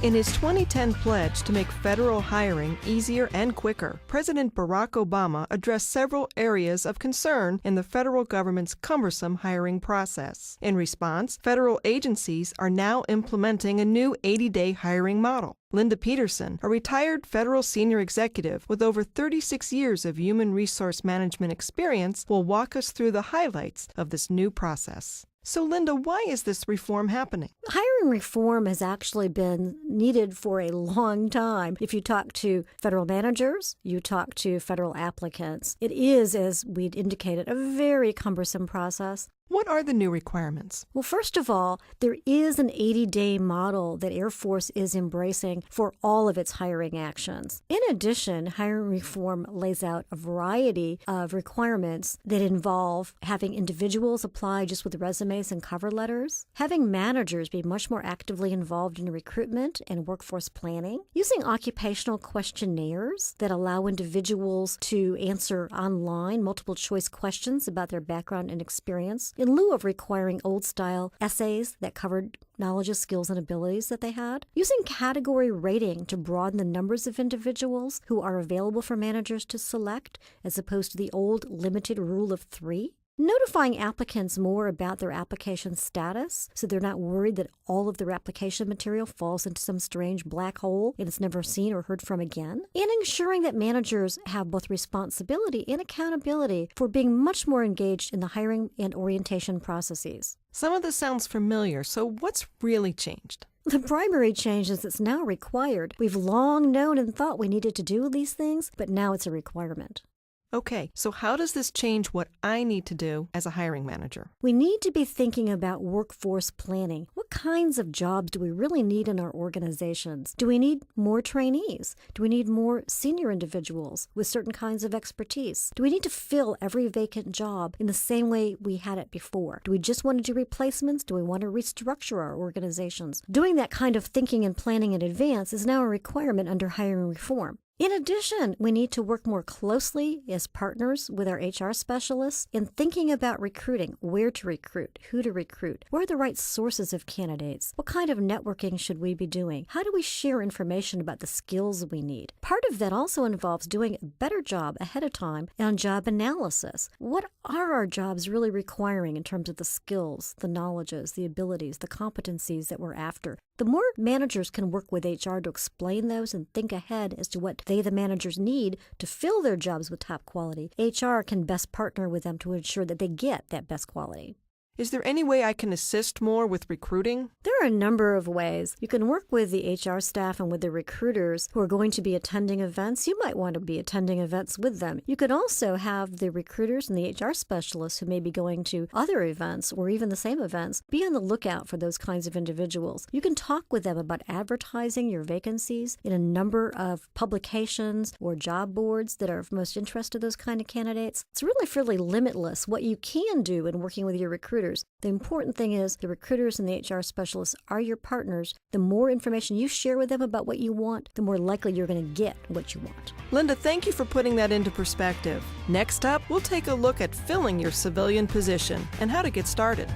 In his 2010 pledge to make federal hiring easier and quicker, President Barack Obama addressed several areas of concern in the federal government's cumbersome hiring process. In response, federal agencies are now implementing a new 80-day hiring model. Linda Peterson, a retired federal senior executive with over 36 years of human resource management experience, will walk us through the highlights of this new process. So, Linda, why is this reform happening? Hiring reform has actually been needed for a long time. If you talk to federal managers, you talk to federal applicants, it is, as we'd indicated, a very cumbersome process. What are the new requirements? Well, first of all, there is an 80-day model that Air Force is embracing for all of its hiring actions. In addition, hiring reform lays out a variety of requirements that involve having individuals apply just with resumes and cover letters, having managers be much more actively involved in recruitment and workforce planning, using occupational questionnaires that allow individuals to answer online multiple choice questions about their background and experience, in lieu of requiring old-style essays that covered knowledge, skills, and abilities that they had, using category rating to broaden the numbers of individuals who are available for managers to select, as opposed to the old limited rule of 3, notifying applicants more about their application status so they're not worried that all of their application material falls into some strange black hole and it's never seen or heard from again, and ensuring that managers have both responsibility and accountability for being much more engaged in the hiring and orientation processes. Some of this sounds familiar, so what's really changed? The primary change is it's now required. We've long known and thought we needed to do these things, but now it's a requirement. Okay, so how does this change what I need to do as a hiring manager? We need to be thinking about workforce planning. What kinds of jobs do we really need in our organizations? Do we need more trainees? Do we need more senior individuals with certain kinds of expertise? Do we need to fill every vacant job in the same way we had it before? Do we just want to do replacements? Do we want to restructure our organizations? Doing that kind of thinking and planning in advance is now a requirement under hiring reform. In addition, we need to work more closely as partners with our HR specialists in thinking about recruiting, where to recruit, who to recruit, where are the right sources of candidates, what kind of networking should we be doing, how do we share information about the skills we need. Part of that also involves doing a better job ahead of time on job analysis. What are our jobs really requiring in terms of the skills, the knowledges, the abilities, the competencies that we're after? The more managers can work with HR to explain those and think ahead as to what they, the managers, need to fill their jobs with top quality, HR can best partner with them to ensure that they get that best quality. Is there any way I can assist more with recruiting? There are a number of ways. You can work with the HR staff and with the recruiters who are going to be attending events. You might want to be attending events with them. You could also have the recruiters and the HR specialists who may be going to other events or even the same events be on the lookout for those kinds of individuals. You can talk with them about advertising your vacancies in a number of publications or job boards that are of most interest to those kind of candidates. It's really fairly limitless what you can do in working with your recruiters. The important thing is the recruiters and the HR specialists are your partners. The more information you share with them about what you want, the more likely you're going to get what you want. Linda, thank you for putting that into perspective. Next up, we'll take a look at filling your civilian position and how to get started.